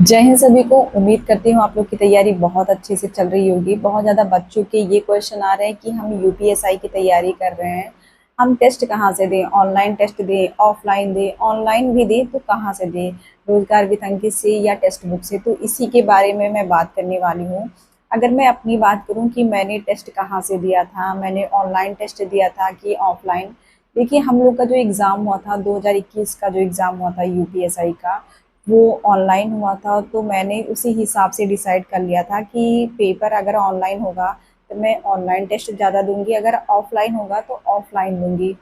जय हिंद सभी को। उम्मीद करती हूँ आप लोग की तैयारी बहुत अच्छे से चल रही होगी। बहुत ज़्यादा बच्चों के ये क्वेश्चन आ रहे हैं कि हम यूपीएसआई की तैयारी कर रहे हैं, हम टेस्ट कहाँ से दें, ऑनलाइन टेस्ट दें, ऑफलाइन दें, ऑनलाइन भी दें तो कहाँ से दें, रोजगार वित्त अंकित से या टेक्स्ट बुक से। तो इसी के बारे में मैं बात करने वाली हूँ। अगर मैं अपनी बात करूँ कि मैंने टेस्ट कहाँ से दिया था, मैंने ऑनलाइन टेस्ट दिया था कि ऑफलाइन। देखिए, हम लोग का जो एग्ज़ाम हुआ था 2021 का, जो एग्ज़ाम हुआ था यूपीएसआई का, वो ऑनलाइन हुआ था। तो मैंने उसी हिसाब से डिसाइड कर लिया था कि पेपर अगर ऑनलाइन होगा तो मैं ऑनलाइन टेस्ट ज़्यादा दूंगी, अगर ऑफलाइन होगा तो ऑफलाइन दूंगी।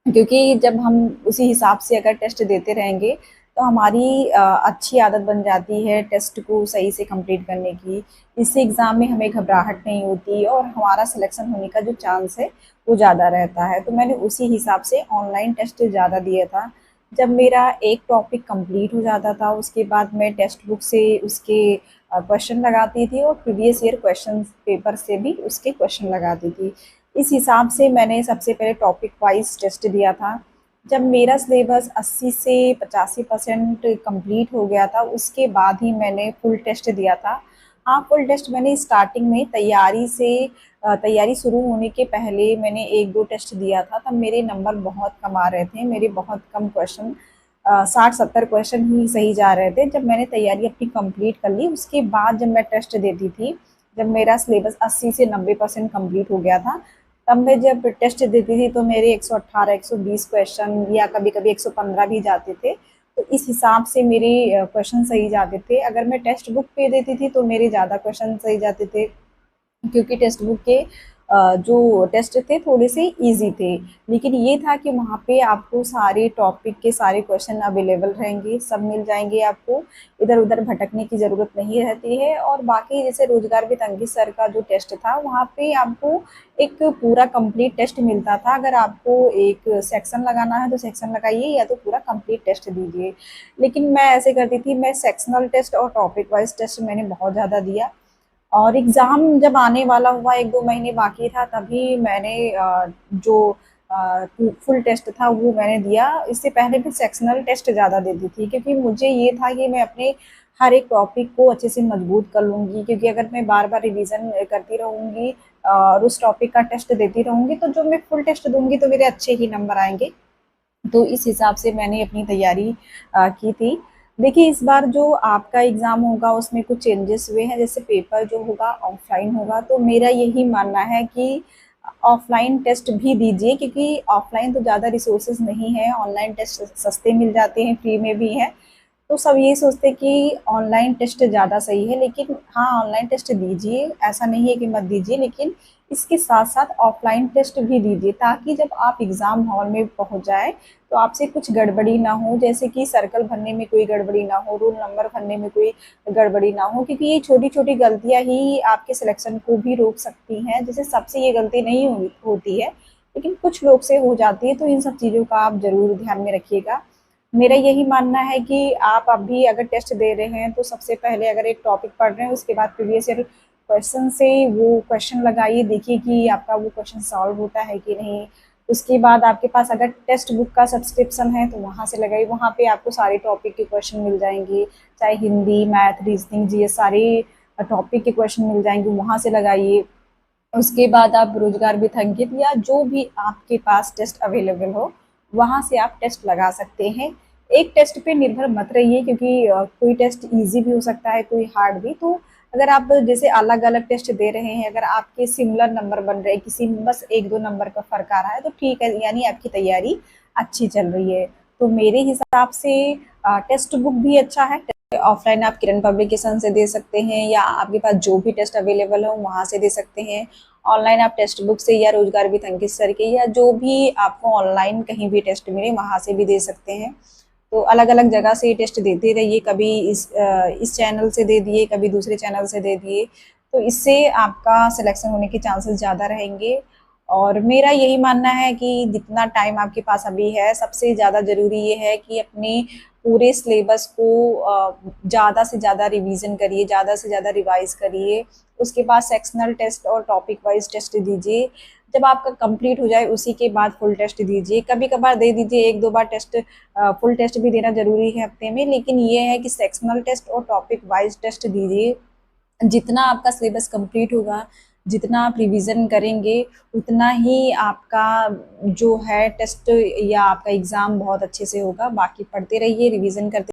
क्योंकि जब हम उसी हिसाब से अगर टेस्ट देते रहेंगे तो हमारी अच्छी आदत बन जाती है टेस्ट को सही से कंप्लीट करने की। इससे एग्ज़ाम में हमें घबराहट नहीं होती और हमारा सिलेक्शन होने का जो चांस है वो ज़्यादा रहता है। तो मैंने उसी हिसाब से ऑनलाइन टेस्ट ज़्यादा दिया था। जब मेरा एक टॉपिक कंप्लीट हो जाता था उसके बाद मैं टेक्स्ट बुक से उसके क्वेश्चन लगाती थी और प्रीवियस ईयर क्वेश्चन पेपर से भी उसके क्वेश्चन लगाती थी। इस हिसाब से मैंने सबसे पहले टॉपिक वाइज टेस्ट दिया था। जब मेरा सिलेबस 80 से 85% कंप्लीट हो गया था उसके बाद ही मैंने फुल टेस्ट दिया था। हाँ, फुल टेस्ट मैंने स्टार्टिंग में तैयारी शुरू होने के पहले मैंने एक दो टेस्ट दिया था, तब मेरे नंबर बहुत कम आ रहे थे, मेरे बहुत कम क्वेश्चन 60-70 क्वेश्चन ही सही जा रहे थे। जब मैंने तैयारी अपनी कंप्लीट कर ली उसके बाद जब मैं टेस्ट देती थी, जब मेरा सिलेबस 80 से 90% कंप्लीट हो गया था, तब मैं जब टेस्ट देती थी तो मेरे 118 120 क्वेश्चन या कभी कभी 115 भी जाते थे। तो इस हिसाब से मेरे क्वेश्चन सही जाते थे। अगर मैं टेक्स्ट बुक पे देती थी तो मेरे ज़्यादा क्वेश्चन सही जाते थे, क्योंकि टेक्स्ट बुक के जो टेस्ट थे थोड़े से इजी थे। लेकिन ये था कि वहाँ पे आपको सारे टॉपिक के सारे क्वेश्चन अवेलेबल रहेंगे, सब मिल जाएंगे आपको, इधर उधर भटकने की ज़रूरत नहीं रहती है। और बाकी जैसे रोजगार वित्त अंकित सर का जो टेस्ट था वहाँ पे आपको एक पूरा कंप्लीट टेस्ट मिलता था। अगर आपको एक सेक्शन लगाना है तो सेक्शन लगाइए या तो पूरा कंप्लीट टेस्ट दीजिए। लेकिन मैं ऐसे करती थी, मैं सेक्शनल टेस्ट और टॉपिक वाइज टेस्ट मैंने बहुत ज़्यादा दिया। और एग्ज़ाम जब आने वाला हुआ, 1-2 महीने बाकी था, तभी मैंने जो फुल टेस्ट था वो मैंने दिया। इससे पहले मैं सेक्शनल टेस्ट ज़्यादा देती थी क्योंकि मुझे ये था कि मैं अपने हर एक टॉपिक को अच्छे से मजबूत कर लूँगी। क्योंकि अगर मैं बार-बार रिवीज़न करती रहूँगी और उस टॉपिक का टेस्ट देती रहूँगी तो जो मैं फुल टेस्ट दूँगी तो मेरे अच्छे ही नंबर आएँगे। तो इस हिसाब से मैंने अपनी तैयारी की थी। देखिए, इस बार जो आपका एग्ज़ाम होगा उसमें कुछ चेंजेस हुए हैं। जैसे पेपर जो होगा ऑफलाइन होगा, तो मेरा यही मानना है कि ऑफलाइन टेस्ट भी दीजिए, क्योंकि ऑफलाइन तो ज़्यादा रिसोर्सेज नहीं है, ऑनलाइन टेस्ट सस्ते मिल जाते हैं, फ्री में भी हैं। तो सब यही सोचते हैं कि ऑनलाइन टेस्ट ज़्यादा सही है। लेकिन हाँ, ऑनलाइन टेस्ट दीजिए, ऐसा नहीं है कि मत दीजिए, लेकिन इसके साथ साथ ऑफलाइन टेस्ट भी दीजिए, ताकि जब आप एग्ज़ाम हॉल में पहुंच जाए तो आपसे कुछ गड़बड़ी ना हो। जैसे कि सर्कल भरने में कोई गड़बड़ी ना हो, रोल नंबर भरने में कोई गड़बड़ी ना हो, क्योंकि ये छोटी छोटी गलतियां ही आपके सिलेक्शन को भी रोक सकती हैं। जैसे सबसे ये गलती नहीं होती है, लेकिन कुछ लोग से हो जाती है। तो इन सब चीज़ों का आप ज़रूर ध्यान में रखिएगा। मेरा यही मानना है कि आप अभी अगर टेस्ट दे रहे हैं तो सबसे पहले अगर एक टॉपिक पढ़ रहे हैं उसके बाद प्रीवियस ईयर क्वेश्चन से वो क्वेश्चन लगाइए, देखिए कि आपका वो क्वेश्चन सॉल्व होता है कि नहीं। उसके बाद आपके पास अगर टेक्स्ट बुक का सब्सक्रिप्शन है तो वहाँ से लगाइए, वहाँ पे आपको सारे टॉपिक के क्वेश्चन मिल जाएंगे, चाहे हिंदी, मैथ, रीजनिंग, जीएस, सारे टॉपिक के क्वेश्चन मिल जाएंगे, वहाँ से लगाइए। उसके बाद आप रोजगार वित्त अंकित या जो भी आपके पास टेस्ट अवेलेबल हो वहाँ से आप टेस्ट लगा सकते हैं। एक टेस्ट पे निर्भर मत रहिए, क्योंकि कोई टेस्ट इजी भी हो सकता है, कोई हार्ड भी। तो अगर आप जैसे अलग अलग टेस्ट दे रहे हैं, अगर आपके सिमिलर नंबर बन रहे हैं, किसी में बस 1-2 नंबर का फर्क आ रहा है तो ठीक है, यानी आपकी तैयारी अच्छी चल रही है। तो मेरे हिसाब से टेक्स्ट बुक भी अच्छा है। ऑफलाइन आप किरण पब्लिकेशन से दे सकते हैं या आपके पास जो भी टेस्ट अवेलेबल हो वहाँ से दे सकते हैं। ऑनलाइन आप टेक्स्ट बुक से या रोजगार वित्त अंकित सर के या जो भी आपको ऑनलाइन कहीं भी टेस्ट मिले वहाँ से भी दे सकते हैं। तो अलग अलग जगह से टेस्ट देते रहिए, कभी इस चैनल से दे दिए, कभी दूसरे चैनल से दे दिए। तो इससे आपका सिलेक्शन होने के चांसेस ज़्यादा रहेंगे। और मेरा यही मानना है कि जितना टाइम आपके पास अभी है, सबसे ज़्यादा ज़रूरी ये है कि अपने पूरे सिलेबस को ज़्यादा से ज़्यादा रिवीजन करिए, ज़्यादा से ज़्यादा रिवाइज करिए। उसके बाद सेक्शनल टेस्ट और टॉपिक वाइज टेस्ट दीजिए। जब आपका कंप्लीट हो जाए उसी के बाद फुल टेस्ट दीजिए। कभी कभार दे दीजिए, 1-2 बार टेस्ट, फुल टेस्ट भी देना ज़रूरी है हफ्ते में, लेकिन ये है कि सेक्शनल टेस्ट और टॉपिक वाइज टेस्ट दीजिए। जितना आपका सिलेबस कंप्लीट होगा, जितना आप रिवीजन करेंगे, उतना ही आपका जो है टेस्ट या आपका एग्ज़ाम बहुत अच्छे से होगा। बाकी पढ़ते रहिए, रिवीजन करते